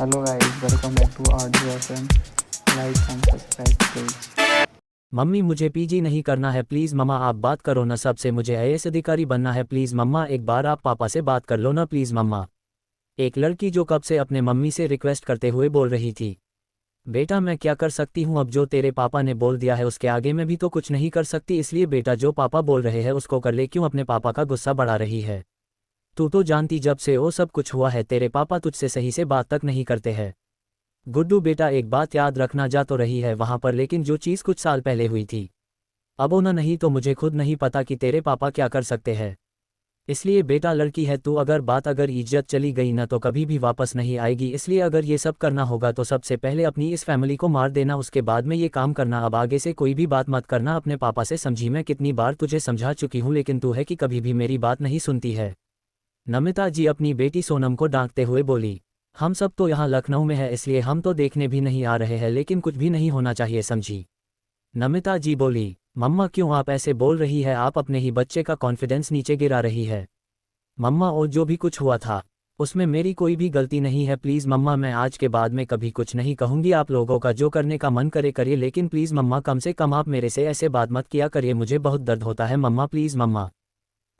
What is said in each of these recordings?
Hello guys, welcome back to RJ FM. Like and subscribe please. Mummy मुझे PG नहीं करना है please मम्मा आप बात करो ना सबसे मुझे आईएएस अधिकारी बनना है प्लीज़ मम्मा एक बार आप पापा से बात कर लो ना प्लीज़ मम्मा। एक लड़की जो कब से अपने मम्मी से रिक्वेस्ट करते हुए बोल रही थी। बेटा मैं क्या कर सकती हूँ, अब जो तेरे पापा ने बोल दिया है उसके आगे मैं भी तो कुछ नहीं कर सकती, इसलिए बेटा जो पापा बोल रहे हैं उसको कर ले, क्यों अपने पापा का गुस्सा बढ़ा रही है। तू तो जानती जब से वो सब कुछ हुआ है तेरे पापा तुझसे सही से बात तक नहीं करते हैं। गुड्डू बेटा एक बात याद रखना, जा तो रही है वहाँ पर लेकिन जो चीज़ कुछ साल पहले हुई थी अब होना नहीं तो मुझे खुद नहीं पता कि तेरे पापा क्या कर सकते हैं। इसलिए बेटा लड़की है तू, अगर इज्जत चली गई ना तो कभी भी वापस नहीं आएगी, इसलिए अगर ये सब करना होगा तो सबसे पहले अपनी इस फैमिली को मार देना, उसके बाद में ये काम करना। अब आगे से कोई भी बात मत करना अपने पापा से, समझी। मैं कितनी बार तुझे समझा चुकी हूँ लेकिन तू है कि कभी भी मेरी बात नहीं सुनती है। नमिता जी अपनी बेटी सोनम को डांटते हुए बोली। हम सब तो यहाँ लखनऊ में है इसलिए हम तो देखने भी नहीं आ रहे हैं, लेकिन कुछ भी नहीं होना चाहिए समझी। नमिता जी बोली। मम्मा क्यों आप ऐसे बोल रही है, आप अपने ही बच्चे का कॉन्फिडेंस नीचे गिरा रही है। मम्मा और जो भी कुछ हुआ था उसमें मेरी कोई भी गलती नहीं है, प्लीज़ मम्मा मैं आज के बाद में कभी कुछ नहीं कहूँगी, आप लोगों का जो करने का मन करे करिए, लेकिन प्लीज़ मम्मा कम से कम आप मेरे से ऐसे बात मत किया करिए, मुझे बहुत दर्द होता है मम्मा प्लीज़ मम्मा।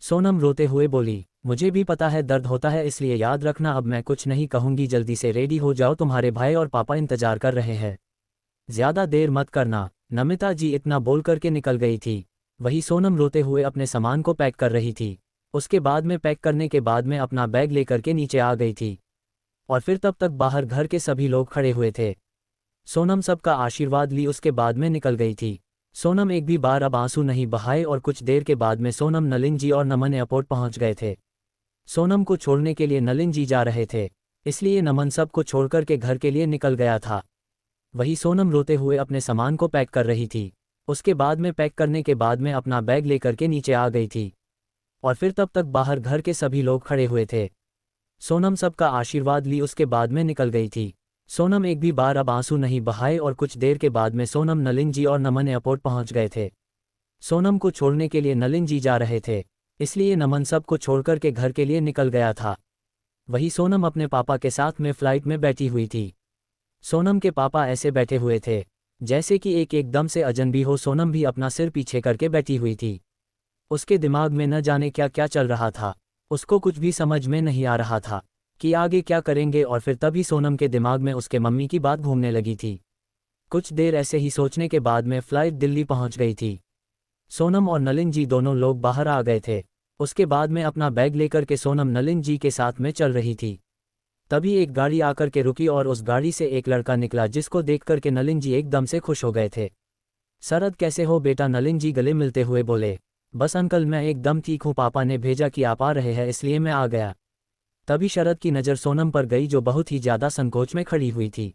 सोनम रोते हुए बोली। मुझे भी पता है दर्द होता है, इसलिए याद रखना अब मैं कुछ नहीं कहूँगी, जल्दी से रेडी हो जाओ तुम्हारे भाई और पापा इंतजार कर रहे हैं, ज़्यादा देर मत करना। नमिता जी इतना बोल करके निकल गई थी। वही सोनम रोते हुए अपने सामान को पैक कर रही थी। उसके बाद में पैक करने के बाद में अपना बैग लेकर के नीचे आ गई थी। और फिर तब तक बाहर घर के सभी लोग खड़े हुए थे। सोनम सबका आशीर्वाद ली उसके बाद में निकल गई थी। सोनम एक भी बार अब आंसू नहीं बहाए और कुछ देर के बाद में सोनम, नलिन जी और नमन एयरपोर्ट पहुंच गए थे। सोनम को छोड़ने के लिए नलिन जी जा रहे थे, इसलिए नमन सबको छोड़कर के घर के लिए निकल गया था। वही सोनम रोते हुए अपने सामान को पैक कर रही थी। उसके बाद में पैक करने के बाद में अपना बैग लेकर के नीचे आ गई थी। और फिर तब तक बाहर घर के सभी लोग खड़े हुए थे। सोनम सबका आशीर्वाद ली उसके बाद में निकल गई थी। सोनम एक भी बार अब आंसू नहीं बहाए और कुछ देर के बाद में सोनम, नलिन जी और नमन एयरपोर्ट पहुंच गए थे। सोनम को छोड़ने के लिए नलिन जी जा रहे थे, इसलिए नमन सबको छोड़कर के घर के लिए निकल गया था। वही सोनम अपने पापा के साथ में फ्लाइट में बैठी हुई थी। सोनम के पापा ऐसे बैठे हुए थे जैसे कि एकदम से अजनबी हो। सोनम भी अपना सिर पीछे करके बैठी हुई थी। उसके दिमाग में न जाने क्या क्या चल रहा था, उसको कुछ भी समझ में नहीं आ रहा था कि आगे क्या करेंगे। और फिर तभी सोनम के दिमाग में उसके मम्मी की बात घूमने लगी थी। कुछ देर ऐसे ही सोचने के बाद में फ्लाइट दिल्ली पहुंच गई थी। सोनम और नलिन जी दोनों लोग बाहर आ गए थे। उसके बाद में अपना बैग लेकर के सोनम नलिन जी के साथ में चल रही थी। तभी एक गाड़ी आकर के रुकी और उस गाड़ी से एक लड़का निकला, जिसको देख कर के नलिन जी एकदम से खुश हो गए थे। शरद कैसे हो बेटा, नलिन जी गले मिलते हुए बोले। बस अंकल मैं एकदम ठीक हूँ, पापा ने भेजा कि आप आ रहे हैं इसलिए मैं आ गया। तभी शरद की नज़र सोनम पर गई जो बहुत ही ज़्यादा संकोच में खड़ी हुई थी।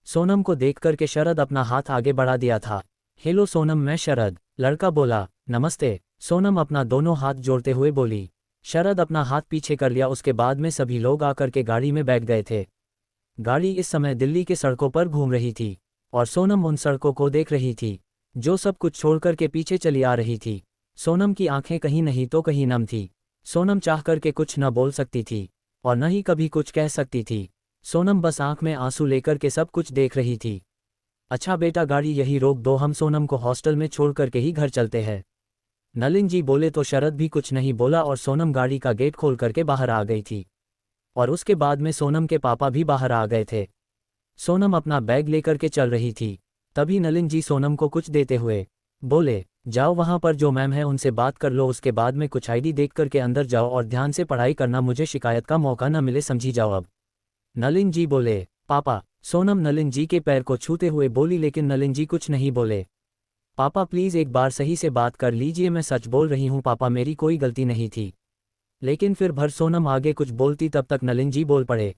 सोनम को देख कर के शरद अपना हाथ आगे बढ़ा दिया था। हेलो सोनम, मैं शरद। लड़का बोला। नमस्ते। सोनम अपना दोनों हाथ जोड़ते हुए बोली। शरद अपना हाथ पीछे कर लिया। उसके बाद में सभी लोग आकर के गाड़ी में बैठ गए थे। गाड़ी इस समय दिल्ली के सड़कों पर घूम रही थी और सोनम उन सड़कों को देख रही थी जो सब कुछ छोड़कर के पीछे चली आ रही थी। सोनम की आंखें कहीं नहीं तो कहीं नम थी। सोनम चाह कर के कुछ न बोल सकती थी और न ही कभी कुछ कह सकती थी। सोनम बस आंख में आंसू लेकर के सब कुछ देख रही थी। अच्छा बेटा गाड़ी यही रोक दो, हम सोनम को हॉस्टल में छोड़ करके ही घर चलते हैं। नलिन जी बोले तो शरद भी कुछ नहीं बोला और सोनम गाड़ी का गेट खोल करके बाहर आ गई थी। और उसके बाद में सोनम के पापा भी बाहर आ गए थे। सोनम अपना बैग लेकर के चल रही थी। तभी नलिन जी सोनम को कुछ देते हुए बोले, जाओ वहाँ पर जो मैम है उनसे बात कर लो, उसके बाद में कुछ आईडी देख करके अंदर जाओ और ध्यान से पढ़ाई करना, मुझे शिकायत का मौका न मिले, समझी जाओ अब। नलिन जी बोले। पापा। सोनम नलिन जी के पैर को छूते हुए बोली, लेकिन नलिन जी कुछ नहीं बोले। पापा प्लीज़ एक बार सही से बात कर लीजिए, मैं सच बोल रही हूँ पापा, मेरी कोई गलती नहीं थी। लेकिन फिर भर सोनम आगे कुछ बोलती तब तक नलिन जी बोल पड़े।